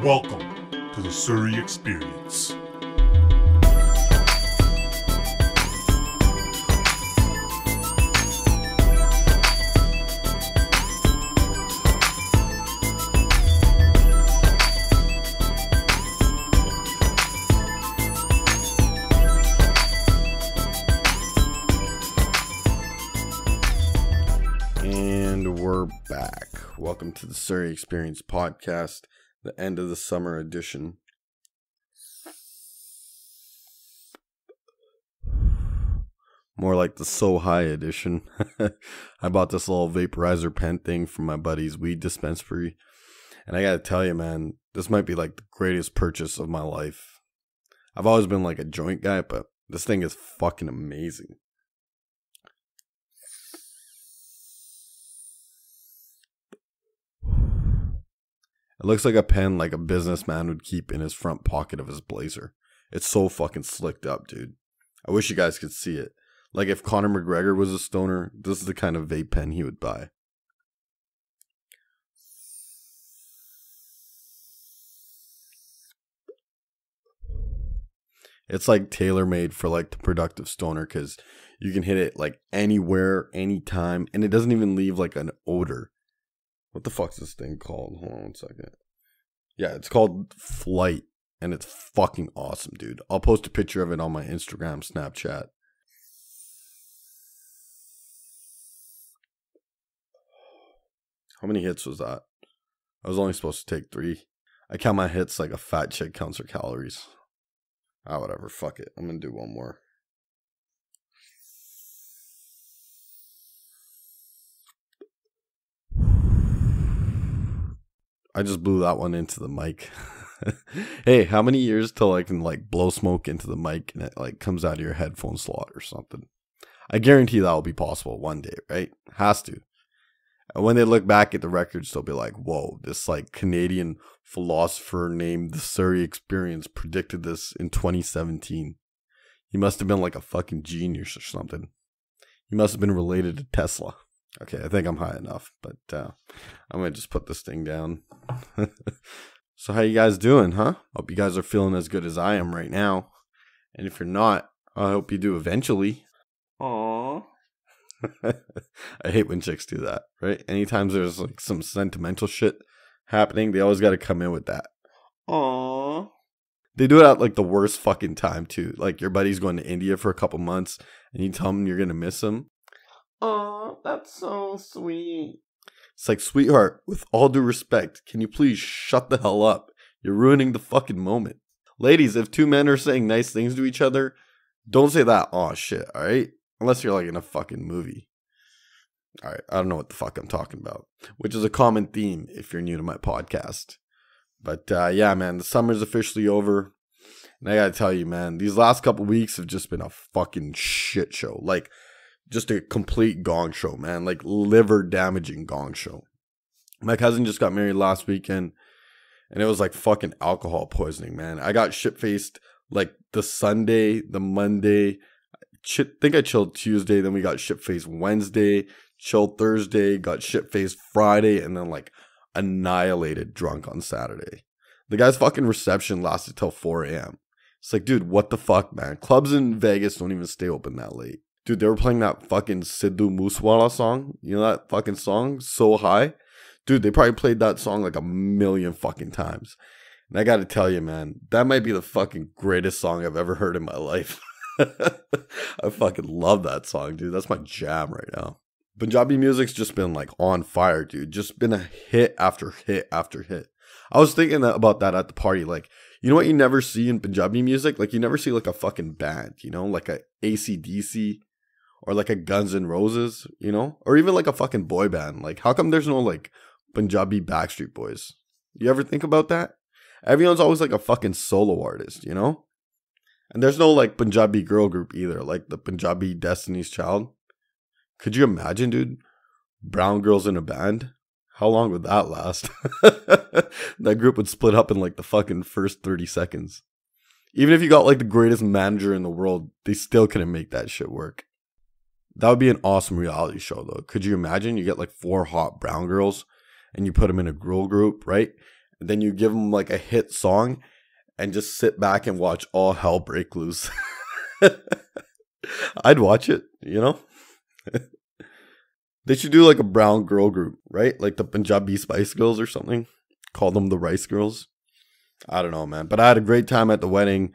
Welcome to the Surrey Experience. And we're back. Welcome to the Surrey Experience podcast, the end of the summer edition. More like the So High edition. I bought this little vaporizer pen thing from my buddy's weed dispensary. And I gotta tell you, man, this might be like the greatest purchase of my life. I've always been like a joint guy, but this thing is fucking amazing. It looks like a pen like a businessman would keep in his front pocket of his blazer. It's so fucking slicked up, dude. I wish you guys could see it. Like if Conor McGregor was a stoner, this is the kind of vape pen he would buy. It's like tailor-made for like the productive stoner because you can hit it like anywhere, anytime, and it doesn't even leave like an odor. What the fuck's this thing called? Hold on one second. Yeah, it's called Flight, and it's fucking awesome, dude. I'll post a picture of it on my Instagram, Snapchat. How many hits was that? I was only supposed to take 3. I count my hits like a fat chick counts her calories. Ah, whatever. Fuck it. I'm gonna do one more. I just blew that one into the mic. Hey, how many years till I can like blow smoke into the mic and it like comes out of your headphone slot or something? I guarantee that will be possible one day, right? Has to. And when they look back at the records, they'll be like, whoa, this like Canadian philosopher named the Surrey Experience predicted this in 2017. He must have been like a fucking genius or something. He must have been related to Tesla. Okay, I think I'm high enough, but I'm going to just put this thing down. So how you guys doing, huh? Hope you guys are feeling as good as I am right now. And if you're not, I hope you do eventually. Aww. I hate when chicks do that, right? Anytime there's like some sentimental shit happening, they always got to come in with that. Aww. They do it at like the worst fucking time too. Like your buddy's going to India for a couple months and you tell him you're going to miss him. Oh, that's so sweet. It's like, sweetheart, with all due respect, can you please shut the hell up? You're ruining the fucking moment. Ladies, if two men are saying nice things to each other, don't say that, aw shit, alright? Unless you're like in a fucking movie. Alright, I don't know what the fuck I'm talking about. Which is a common theme if you're new to my podcast. But yeah, man, the summer's officially over. And I gotta tell you, man, these last couple weeks have just been a fucking shit show. Like, just a complete gong show, man. Like, liver damaging gong show. My cousin just got married last weekend. And it was like fucking alcohol poisoning, man. I got shit-faced like the Sunday, the Monday. Think I chilled Tuesday. Then we got shit-faced Wednesday. Chilled Thursday. Got shit-faced Friday. And then like annihilated drunk on Saturday. The guy's fucking reception lasted till 4 a.m. It's like, dude, what the fuck, man? Clubs in Vegas don't even stay open that late. Dude, they were playing that fucking Sidhu Moosewala song. You know that fucking song? So High? Dude, they probably played that song like a million fucking times. And I gotta tell you, man, that might be the fucking greatest song I've ever heard in my life. I fucking love that song, dude. That's my jam right now. Punjabi music's just been like on fire, dude. Just been a hit after hit after hit. I was thinking about that at the party. Like, you know what you never see in Punjabi music? Like, you never see like a fucking band, you know? Like a AC/DC. Or like a Guns N' Roses, you know? Or even like a fucking boy band. Like, how come there's no like Punjabi Backstreet Boys? You ever think about that? Everyone's always like a fucking solo artist, you know? And there's no like Punjabi girl group either. Like the Punjabi Destiny's Child. Could you imagine, dude? Brown girls in a band? How long would that last? That group would split up in like the fucking first 30 seconds. Even if you got like the greatest manager in the world, they still couldn't make that shit work. That would be an awesome reality show, though. Could you imagine? You get like 4 hot brown girls and you put them in a girl group, right? then you give them like a hit song and just sit back and watch all hell break loose. I'd watch it, you know? They should do like a brown girl group, right? Like the Punjabi Spice Girls or something. Call them the Rice Girls. I don't know, man. But I had a great time at the wedding.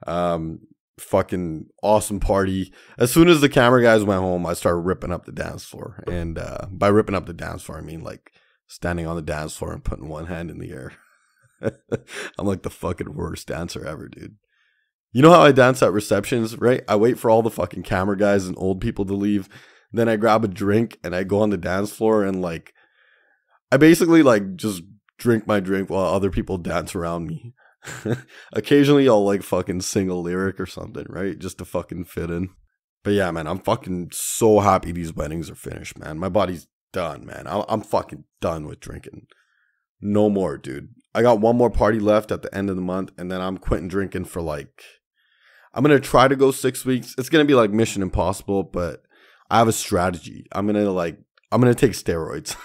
Fucking awesome party. As soon as the camera guys went home, I started ripping up the dance floor. And by ripping up the dance floor, I mean like standing on the dance floor and putting one hand in the air. I'm like the fucking worst dancer ever, dude. You know how I dance at receptions, right? I wait for all the fucking camera guys and old people to leave. Then I grab a drink and I go on the dance floor and like, I basically like just drink my drink while other people dance around me. Occasionally I'll like fucking sing a lyric or something, right? Just to fucking fit in. But yeah, man, I'm fucking so happy these weddings are finished, man. My body's done, man. I'm fucking done with drinking. No more, dude. I got one more party left at the end of the month, and then I'm quitting drinking for like, I'm going to try to go 6 weeks. It's going to be like Mission Impossible, but I have a strategy. I'm going to take steroids.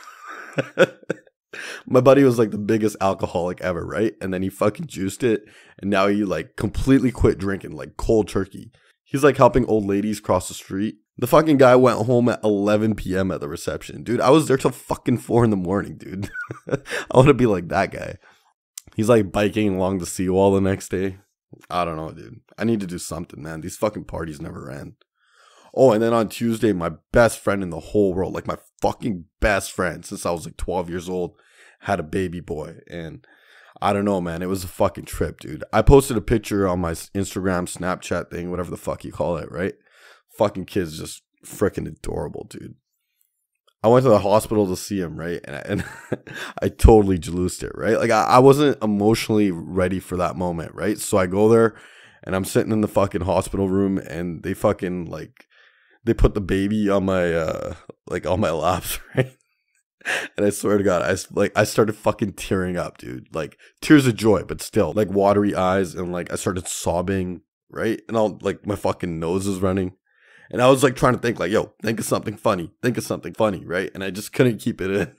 My buddy was like the biggest alcoholic ever, right? And then he fucking juiced it, and now he like completely quit drinking, like cold turkey. He's like helping old ladies cross the street. The fucking guy went home at 11 p.m. at the reception. Dude, I was there till fucking 4 in the morning, dude. I want to be like that guy. He's like biking along the seawall the next day. I don't know, dude. I need to do something, man. These fucking parties never end. Oh, and then on Tuesday, my best friend in the whole world, like my fucking best friend since I was like 12 years old, had a baby boy. And I don't know, man. It was a fucking trip, dude. I posted a picture on my Instagram, Snapchat thing, whatever the fuck you call it, right? Fucking kid's just freaking adorable, dude. I went to the hospital to see him, right? And I totally jaloused it, right? Like, I wasn't emotionally ready for that moment, right? So I go there, and I'm sitting in the fucking hospital room, and they fucking, like, they put the baby on my, like, on my laps, right? And I swear to God, I started fucking tearing up, dude. Like, tears of joy, but still, like, watery eyes, and, like, I started sobbing, right? And all, like, my fucking nose is running. And I was like trying to think like, yo, think of something funny, right? And I just couldn't keep it in.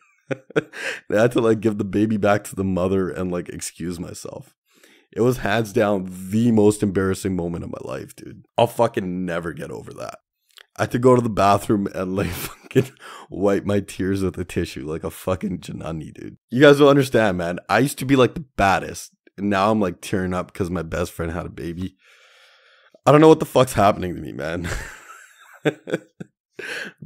I had to like give the baby back to the mother and like excuse myself. It was hands down the most embarrassing moment of my life, dude. I'll fucking never get over that. I had to go to the bathroom and like fucking wipe my tears with a tissue like a fucking Janani, dude. You guys will understand, man. I used to be like the baddest. And now I'm like tearing up because my best friend had a baby. I don't know what the fuck's happening to me, man.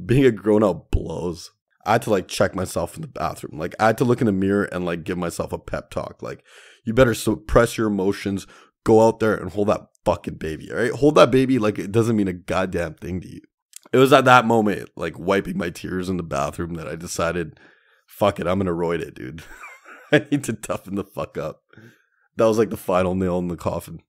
Being a grown-up blows. I had to like check myself in the bathroom. Like I had to look in the mirror and like give myself a pep talk. Like, you better suppress your emotions, go out there and hold that fucking baby, all right? Hold that baby like it doesn't mean a goddamn thing to you. It was at that moment, like wiping my tears in the bathroom, that I decided, fuck it, I'm gonna roid it, dude. I need to toughen the fuck up. That was like the final nail in the coffin.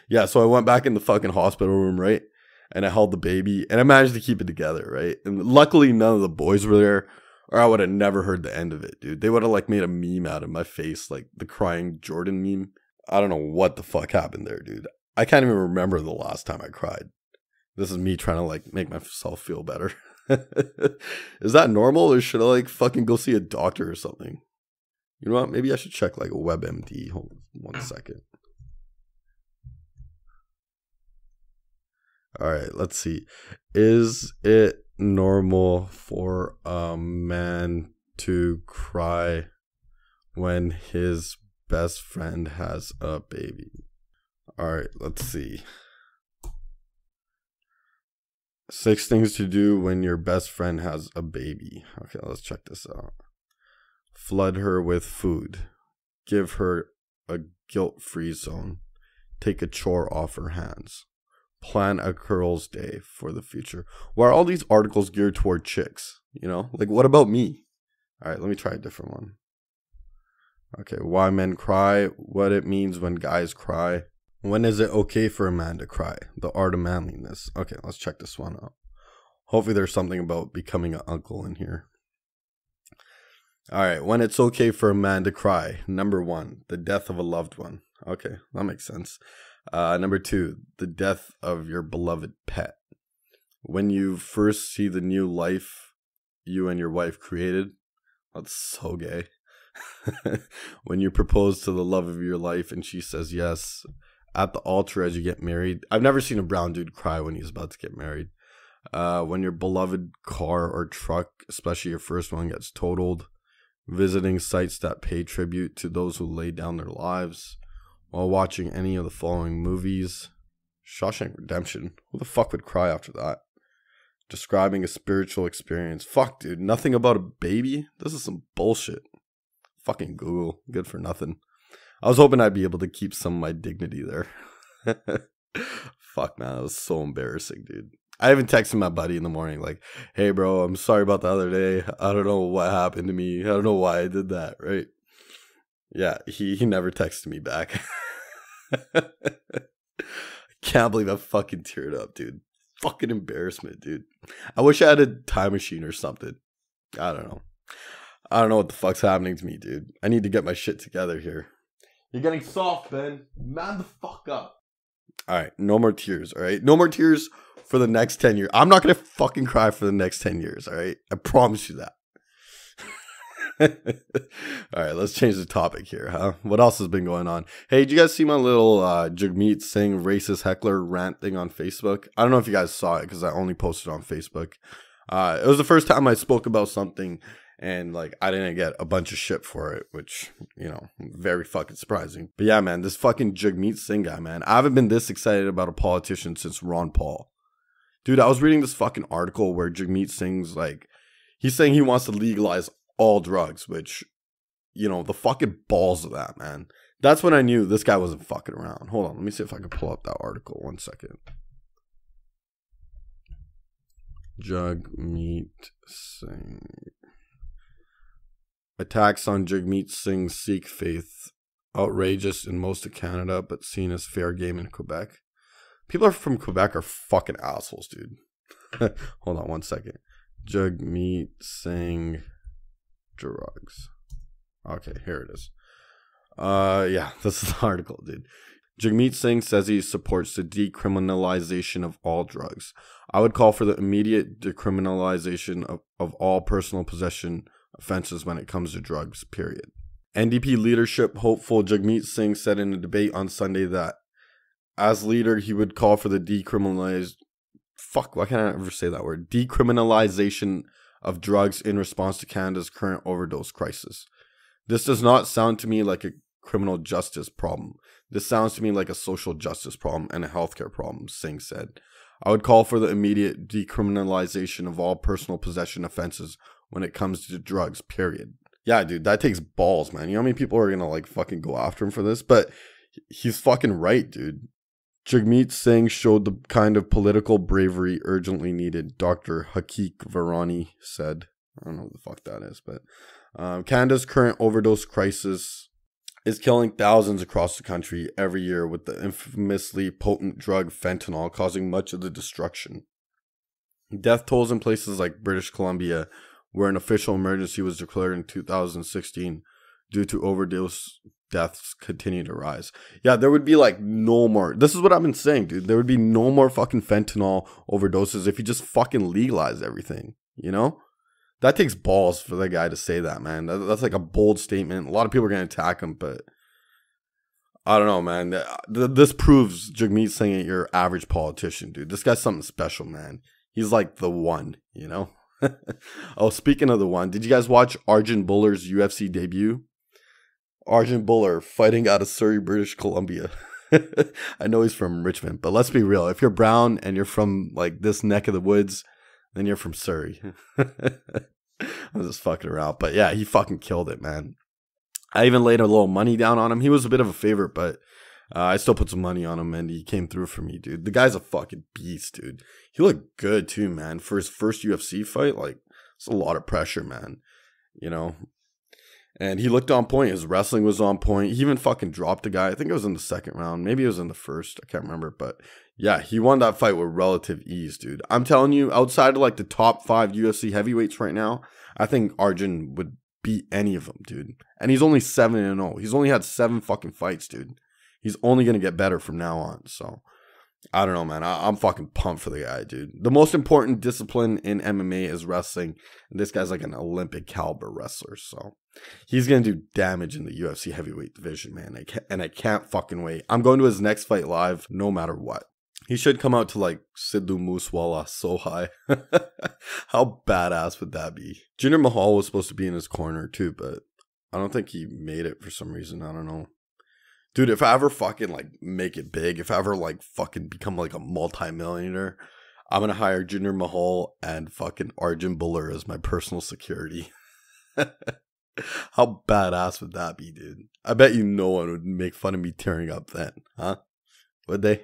Yeah, so I went back in the fucking hospital room, right? And I held the baby, and I managed to keep it together, right? And luckily, none of the boys were there, or I would have never heard the end of it, dude. They would have, like, made a meme out of my face, like the crying Jordan meme. I don't know what the fuck happened there, dude. I can't even remember the last time I cried. This is me trying to, like, make myself feel better. Is that normal, or should I, like, fucking go see a doctor or something? You know what? Maybe I should check, like, a WebMD. Hold on 1 second. All right, let's see. Is it normal for a man to cry when his best friend has a baby? All right, let's see. 6 things to do when your best friend has a baby. Okay, let's check this out. Flood her with food. Give her a guilt-free zone. Take a chore off her hands. Plan a girls' day for the future. Why are all these articles geared toward chicks? You know, like, what about me? All right, let me try a different one. Okay, why men cry, what it means when guys cry. When is it okay for a man to cry? The art of manliness. Okay, let's check this one out. Hopefully there's something about becoming an uncle in here. All right, when it's okay for a man to cry. Number 1, the death of a loved one. Okay, that makes sense. Number 2, the death of your beloved pet. When you first see the new life you and your wife created. That's so gay. When you propose to the love of your life and she says yes at the altar as you get married. I've never seen a brown dude cry when he's about to get married. When your beloved car or truck, especially your first one, gets totaled. Visiting sites that pay tribute to those who laid down their lives. While watching any of the following movies. Shawshank Redemption. Who the fuck would cry after that? Describing a spiritual experience. Fuck, dude. Nothing about a baby? This is some bullshit. Fucking Google. Good for nothing. I was hoping I'd be able to keep some of my dignity there. Fuck, man. That was so embarrassing, dude. I even texted my buddy in the morning like, hey, bro, I'm sorry about the other day. I don't know what happened to me. I don't know why I did that, right? Yeah, he never texted me back. I can't believe I fucking teared up, dude. Fucking embarrassment, dude. I wish I had a time machine or something. I don't know. I don't know what the fuck's happening to me, dude. I need to get my shit together here. You're getting soft, Ben. Man the fuck up. All right, no more tears, all right? No more tears for the next 10 years. I'm not going to fucking cry for the next 10 years, all right? I promise you that. All right, let's change the topic here, huh? What else has been going on? Hey, did you guys see my little Jagmeet Singh racist heckler rant thing on Facebook? I don't know if you guys saw it because I only posted on Facebook. It was the first time I spoke about something and like I didn't get a bunch of shit for it, which, you know, very fucking surprising. But yeah, man, this fucking Jagmeet Singh guy, man. I haven't been this excited about a politician since Ron Paul. Dude, I was reading this fucking article where Jagmeet Singh's like, he's saying he wants to legalize all drugs, which, you know, the fucking balls of that, man. That's when I knew this guy wasn't fucking around. Hold on, let me see if I can pull up that article. 1 second. Jagmeet Singh. Attacks on Jagmeet Singh's Sikh faith. Outrageous in most of Canada, but seen as fair game in Quebec. People from Quebec are fucking assholes, dude. Hold on 1 second. Jagmeet Singh drugs. Okay, here it is. Yeah, this is the article, dude. Jagmeet Singh says he supports the decriminalization of all drugs. I would call for the immediate decriminalization of all personal possession offenses when it comes to drugs, period. NDP leadership hopeful Jagmeet Singh said in a debate on Sunday that as leader, he would call for the why can't I ever say that word? Decriminalization of drugs in response to Canada's current overdose crisis. This does not sound to me like a criminal justice problem. This sounds to me like a social justice problem and a healthcare problem, Singh said. I would call for the immediate decriminalization of all personal possession offenses when it comes to drugs, period. Yeah, dude, that takes balls, man. You know how many people are gonna like fucking go after him for this? But he's fucking right, dude. Jagmeet Singh showed the kind of political bravery urgently needed, Dr. Hakik Varani said. I don't know what the fuck that is, but Canada's current overdose crisis is killing thousands across the country every year, with the infamously potent drug fentanyl causing much of the destruction. Death tolls in places like British Columbia, where an official emergency was declared in 2016 due to overdose deaths, continue to rise. Yeah, there would be like no more. This is what I've been saying, dude. There would be no more fucking fentanyl overdoses if you just fucking legalize everything, you know? That takes balls for the guy to say that, man. That's like a bold statement. A lot of people are going to attack him, but I don't know, man. This proves Jagmeet Singh ain't your average politician, dude. This guy's something special, man. He's like the one, you know? Oh, speaking of the one, did you guys watch Arjun Bhullar's UFC debut? Arjun Bhullar fighting out of Surrey, British Columbia. I know he's from Richmond, but let's be real. If you're brown and you're from like this neck of the woods, then you're from Surrey. I'm just fucking around. But yeah, he fucking killed it, man. I even laid a little money down on him. He was a bit of a favorite, but I still put some money on him and he came through for me, dude. The guy's a fucking beast, dude. He looked good too, man. For his first UFC fight, like, it's a lot of pressure, man. You know? And he looked on point. His wrestling was on point. He even fucking dropped a guy. I think it was in the second round. Maybe it was in the first. I can't remember. But yeah, he won that fight with relative ease, dude. I'm telling you, outside of like the top 5 UFC heavyweights right now, I think Arjun would beat any of them, dude. And he's only 7-0. He's only had 7 fucking fights, dude. He's only going to get better from now on. So I don't know, man. I'm fucking pumped for the guy, dude. The most important discipline in MMA is wrestling. And this guy's like an Olympic caliber wrestler. So he's going to do damage in the UFC heavyweight division, man. I can't fucking wait. I'm going to his next fight live no matter what. He should come out to like Sidhu Moosewala so high. How badass would that be? Jinder Mahal was supposed to be in his corner too, but I don't think he made it for some reason. I don't know. Dude, if I ever fucking like make it big, if I ever like fucking become like a multi-millionaire, I'm going to hire Jinder Mahal and fucking Arjun Bhullar as my personal security. How badass would that be, dude? I bet you no one would make fun of me tearing up then, huh? Would they?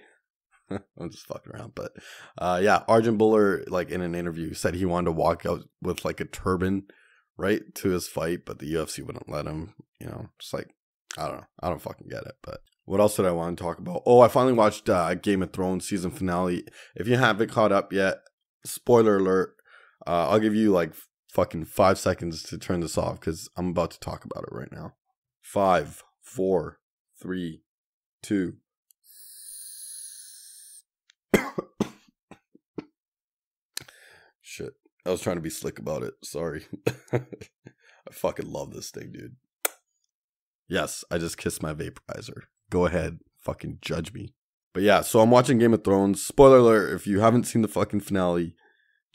I'm just fucking around, but yeah, Arjun Bhullar, like in an interview, said he wanted to walk out with like a turban, right, to his fight, but the UFC wouldn't let him. You know, just like I don't know, I don't fucking get it. But what else did I want to talk about? Oh, I finally watched Game of Thrones season finale. If you haven't caught up yet, spoiler alert. I'll give you like fucking 5 seconds to turn this off because I'm about to talk about it right now. 5, 4, 3, 2. Shit. I was trying to be slick about it. Sorry. I fucking love this thing, dude. Yes, I just kissed my vaporizer. Go ahead. Fucking judge me. But yeah, so I'm watching Game of Thrones. Spoiler alert, if you haven't seen the fucking finale,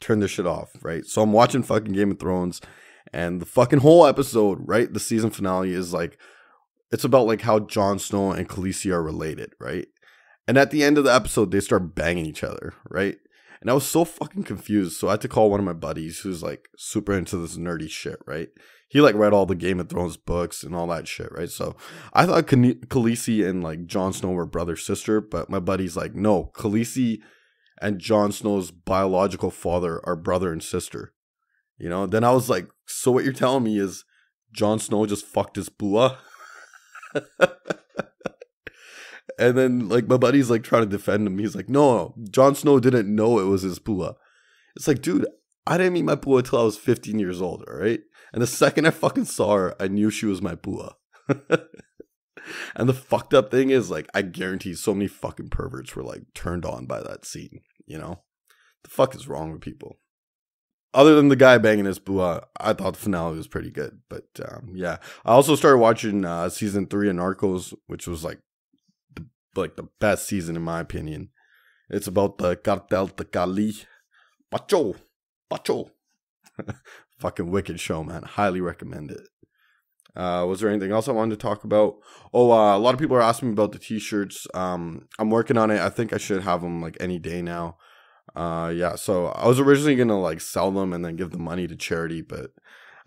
turn this shit off, right? So I'm watching fucking Game of Thrones, and the fucking whole episode, right? The season finale is like, it's about like how Jon Snow and Khaleesi are related, right? And at the end of the episode, they start banging each other, right? And I was so fucking confused. So I had to call one of my buddies who's like super into this nerdy shit, right? He like read all the Game of Thrones books and all that shit, right? So I thought Khaleesi and like Jon Snow were brother sister, but my buddy's like, no, Khaleesi and Jon Snow's biological father are brother and sister. You know? Then I was like, so what you're telling me is Jon Snow just fucked his bua? And then, like, my buddy's, like, trying to defend him. He's like, no, Jon Snow didn't know it was his pua. It's like, dude, I didn't meet my pua until I was 15 years old, all right? And the second I fucking saw her, I knew she was my pua. And the fucked up thing is, like, I guarantee so many fucking perverts were, like, turned on by that scene, you know? The fuck is wrong with people? Other than the guy banging his pua, I thought the finale was pretty good. But, yeah. I also started watching season 3 of Narcos, which was, like the best season in my opinion. It's about the Cartel de Cali. Pacho. Fucking wicked show, man. Highly recommend it. Was there anything else I wanted to talk about? Oh, a lot of people are asking me about the t-shirts. I'm working on it. I think I should have them like any day now. Yeah, so I was originally gonna like sell them and then give the money to charity, but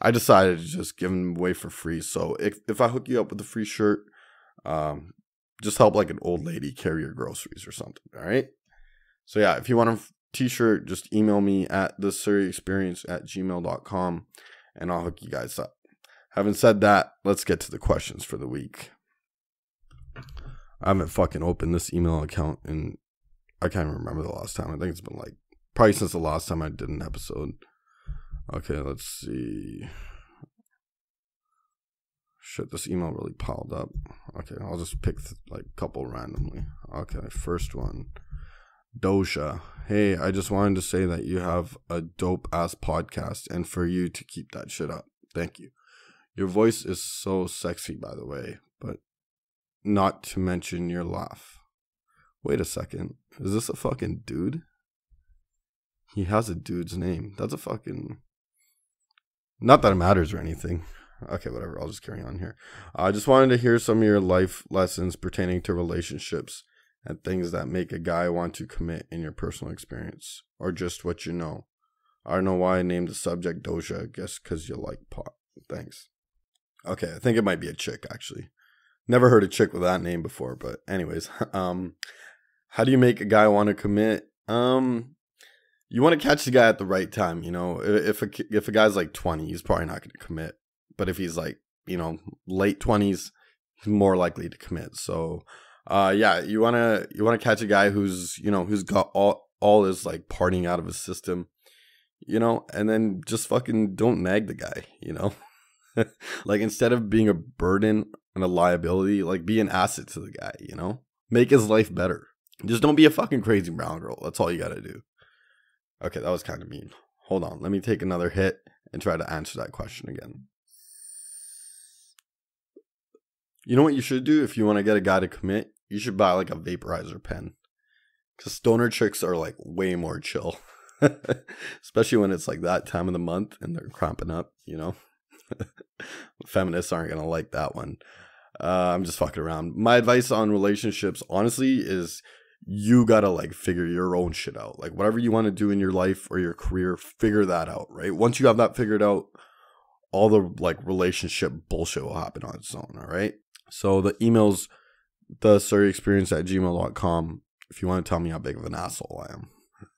I decided to just give them away for free. So if I hook you up with a free shirt, just help like an old lady carry your groceries or something. All right. So yeah, if you want a t-shirt, just email me at thesurreyexperience@gmail.com and I'll hook you guys up. Having said that, let's get to the questions for the week. I haven't fucking opened this email account and I can't even remember the last time. I think it's been like probably since the last time I did an episode. Okay, let's see. Shit, this email really piled up. Okay, I'll just pick like a couple randomly. Okay, first one. Doja. Hey, I just wanted to say that you have a dope ass podcast and for you to keep that shit up. Thank you. Your voice is so sexy, by the way, but not to mention your laugh. Wait a second. Is this a fucking dude? He has a dude's name. That's a fucking... Not that it matters or anything. Okay, whatever. I'll just carry on here. I just wanted to hear some of your life lessons pertaining to relationships and things that make a guy want to commit in your personal experience, or just what you know. I don't know why I named the subject Doja. I guess because you like pot. Thanks. Okay, I think it might be a chick, actually. Never heard a chick with that name before, but anyways. How do you make a guy want to commit? You want to catch the guy at the right time, you know. If a guy's like 20, he's probably not going to commit. But if he's like, you know, late 20s, he's more likely to commit. So, yeah, you want to catch a guy who's, you know, who's got all his like partying out of his system, you know, and then just fucking don't nag the guy, you know. Like instead of being a burden and a liability, like be an asset to the guy, you know. Make his life better. Just don't be a fucking crazy brown girl. That's all you gotta do. Okay, that was kind of mean. Hold on. Let me take another hit and try to answer that question again. You know what you should do if you want to get a guy to commit? You should buy like a vaporizer pen. Because stoner chicks are like way more chill. Especially when it's like that time of the month and they're cramping up, you know? Feminists aren't going to like that one. I'm just fucking around. My advice on relationships, honestly, is you got to like figure your own shit out. Like whatever you want to do in your life or your career, figure that out, right? Once you have that figured out, all the like relationship bullshit will happen on its own, all right? So the email's thesurreyexperience@gmail.com if you want to tell me how big of an asshole I am.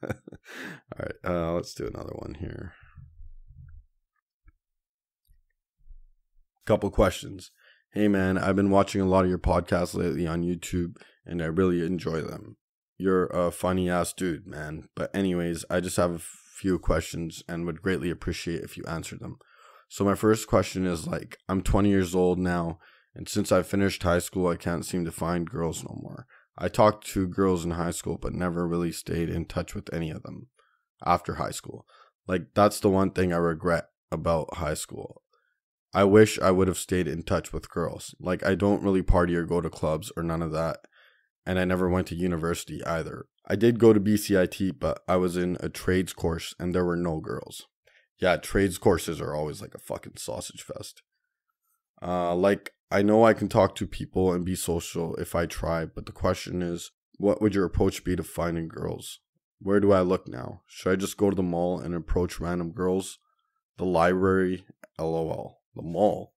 All right, let's do another one here. Couple questions. Hey man, I've been watching a lot of your podcasts lately on YouTube and I really enjoy them. You're a funny ass dude, man. But anyways, I just have a few questions and would greatly appreciate if you answered them. So my first question is like, I'm 20 years old now, and since I finished high school, I can't seem to find girls no more. I talked to girls in high school, but never really stayed in touch with any of them after high school. Like, that's the one thing I regret about high school. I wish I would have stayed in touch with girls. Like, I don't really party or go to clubs or none of that. And I never went to university either. I did go to BCIT, but I was in a trades course and there were no girls. Yeah, trades courses are always like a fucking sausage fest. Like, I know I can talk to people and be social if I try, but the question is, what would your approach be to finding girls? Where do I look now? Should I just go to the mall and approach random girls? The library? LOL. The mall?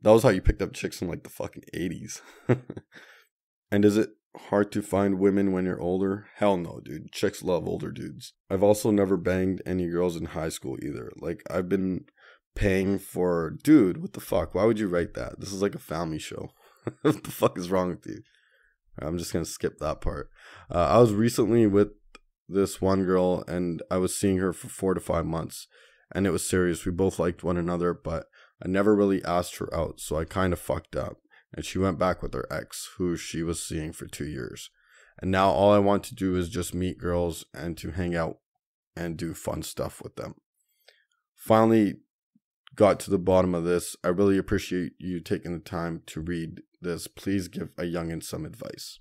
That was how you picked up chicks in like the fucking 80s. And is it hard to find women when you're older? Hell no, dude. Chicks love older dudes. I've also never banged any girls in high school either. Like, I've been paying for... Dude, what the fuck? Why would you write that? This is like a family show. What the fuck is wrong with you? I'm just going to skip that part. I was recently with this one girl, and I was seeing her for 4 to 5 months. And it was serious. We both liked one another, but I never really asked her out, so I kind of fucked up. And she went back with her ex, who she was seeing for 2 years. And now all I want to do is just meet girls and to hang out and do fun stuff with them. Finally got to the bottom of this. I really appreciate you taking the time to read this. Please give a youngin' some advice.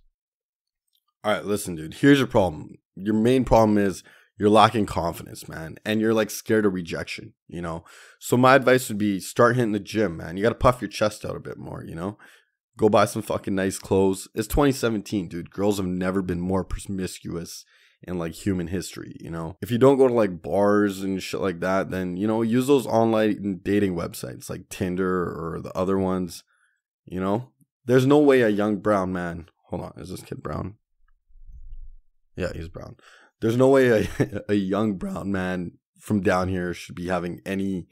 All right, listen, dude. Here's your problem. Your main problem is you're lacking confidence, man. And you're like scared of rejection, you know? So my advice would be start hitting the gym, man. You got to puff your chest out a bit more, you know? Go buy some fucking nice clothes. It's 2017, dude. Girls have never been more promiscuous in like human history, you know? If you don't go to like bars and shit like that, then, you know, use those online dating websites like Tinder or the other ones, you know? There's no way a young brown man, hold on, is this kid brown? Yeah, he's brown. There's no way a young brown man from down here should be having any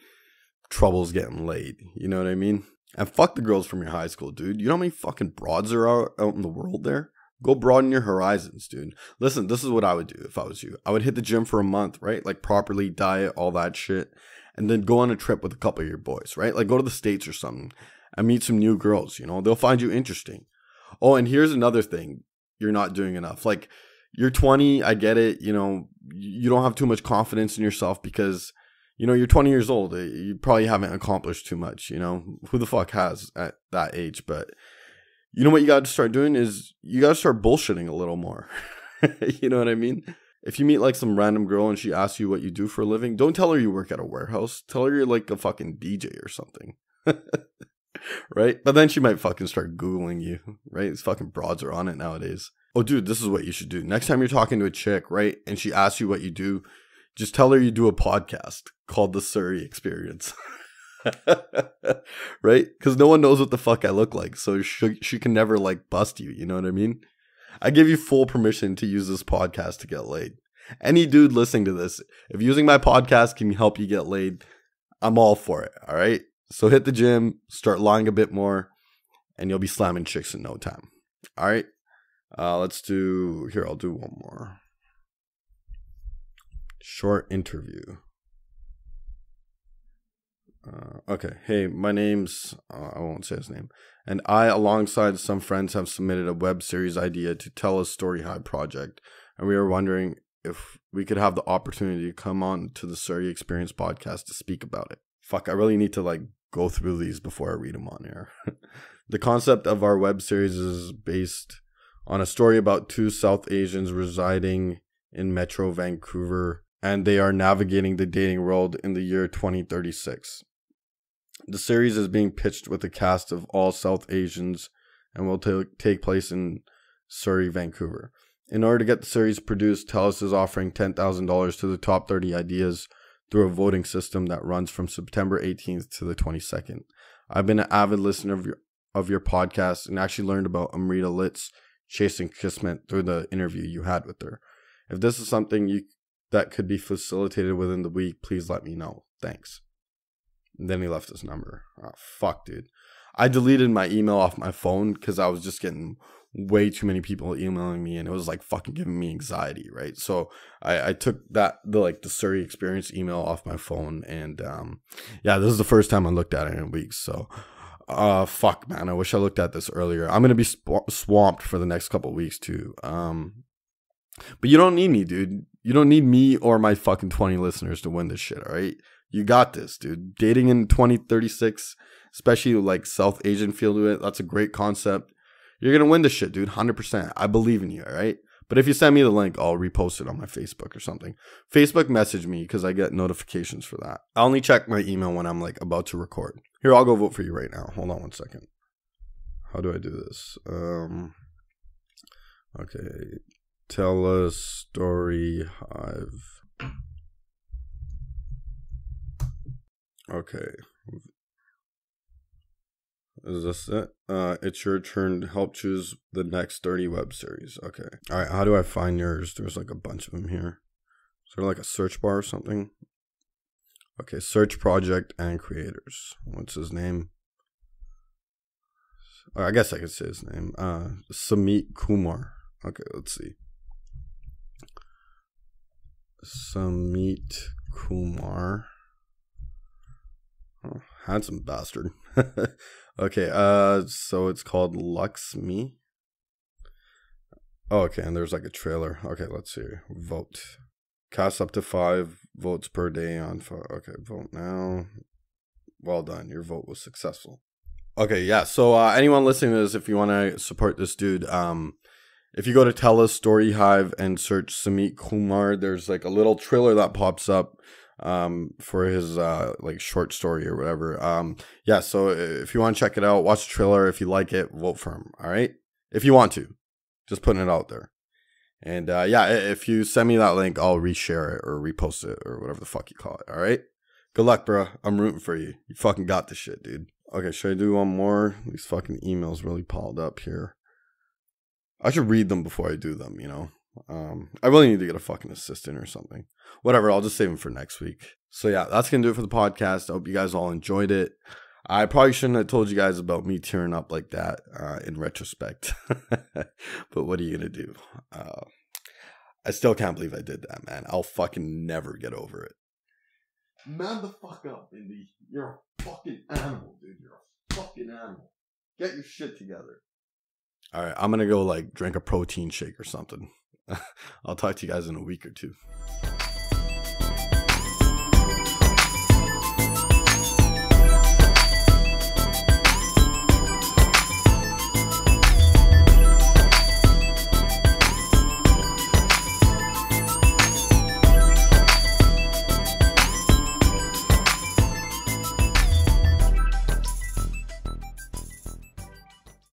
troubles getting laid. You know what I mean? And fuck the girls from your high school, dude. You know how many fucking broads are out in the world there? Go broaden your horizons, dude. Listen, this is what I would do if I was you. I would hit the gym for a month, right? Like properly diet, all that shit. And then go on a trip with a couple of your boys, right? Like go to the States or something and meet some new girls, you know? They'll find you interesting. Oh, and here's another thing you're not doing enough. Like, you're 20, I get it, you know, you don't have too much confidence in yourself because, you know, you're 20 years old. You probably haven't accomplished too much, you know. Who the fuck has at that age? But you know what you got to start doing is you got to start bullshitting a little more. You know what I mean? If you meet like some random girl and she asks you what you do for a living, don't tell her you work at a warehouse. Tell her you're like a fucking DJ or something. Right? But then she might fucking start Googling you, right? These fucking broads are on it nowadays. Oh, dude, this is what you should do. Next time you're talking to a chick, right, and she asks you what you do, just tell her you do a podcast called The Surrey Experience. Right? Because no one knows what the fuck I look like, so she can never, like, bust you, you know what I mean? I give you full permission to use this podcast to get laid. Any dude listening to this, if using my podcast can help you get laid, I'm all for it, all right? So hit the gym, start lying a bit more, and you'll be slamming chicks in no time. All right? Let's do, here, I'll do one more. Short interview. Okay. Hey, my name's, I won't say his name. And I, alongside some friends, have submitted a web series idea to Tell Us Story High project. And we are wondering if we could have the opportunity to come on to the Surrey Experience podcast to speak about it. Fuck, I really need to like go through these before I read them on air. The concept of our web series is based on a story about two South Asians residing in Metro Vancouver, and they are navigating the dating world in the year 2036. The series is being pitched with a cast of all South Asians and will take place in Surrey, Vancouver. In order to get the series produced, TELUS is offering $10,000 to the top 30 ideas through a voting system that runs from September 18th to the 22nd. I've been an avid listener of your podcast and actually learned about Amrita Litt's Chasing Kismet through the interview you had with her. If this is something that could be facilitated within the week, please let me know. Thanks. And then he left his number. Oh, fuck, dude. I deleted my email off my phone because I was just getting way too many people emailing me, and it was like fucking giving me anxiety, right? So I took the Surrey Experience email off my phone, and yeah, this is the first time I looked at it in weeks. So fuck, man, I wish I looked at this earlier. I'm gonna be swamped for the next couple of weeks too. But you don't need me, dude. You don't need me or my fucking 20 listeners to win this shit, all right? You got this, dude. Dating in 2036, especially like South Asian feel to it, that's a great concept. You're going to win this shit, dude. 100%. I believe in you, all right? But if you send me the link, I'll repost it on my Facebook or something. Facebook message me because I get notifications for that. I only check my email when I'm like about to record. Here, I'll go vote for you right now. Hold on one second. How do I do this? Okay. Tell us story hive. Okay. Is this it? It's your turn to help choose the next 30 web series. Okay. All right. How do I find yours? There's like a bunch of them here. Is there like a search bar or something? Okay. Search project and creators. What's his name? I guess I could say his name. Samit Kumar. Okay. Let's see. Samit Kumar. Oh, handsome bastard. Okay, so it's called Luxme. Oh, okay, and there's like a trailer. Okay, let's see. Vote. Cast up to 5 votes per day on... Okay, vote now. Well done. Your vote was successful. Okay, yeah, so anyone listening to this, if you want to support this dude, if you go to TELUS Story Hive and search Samit Kumar, there's like a little trailer that pops up for his like short story or whatever. Yeah, so if you want to check it out, watch the trailer. If you like it, vote for him. All right, if you want to, just putting it out there. And yeah, if you send me that link, I'll reshare it or repost it or whatever the fuck you call it. All right, good luck, bro. I'm rooting for you. You fucking got this shit, dude. Okay, should I do one more? These fucking emails really piled up here. I should read them before I do them, you know. I really need to get a fucking assistant or something. Whatever, I'll just save them for next week. So yeah, that's going to do it for the podcast. I hope you guys all enjoyed it. I probably shouldn't have told you guys about me tearing up like that in retrospect. But what are you going to do? I still can't believe I did that, man. I'll fucking never get over it. Man the fuck up, Indy. You're a fucking animal, dude. You're a fucking animal. Get your shit together. All right, I'm going to go like drink a protein shake or something. I'll talk to you guys in a week or two.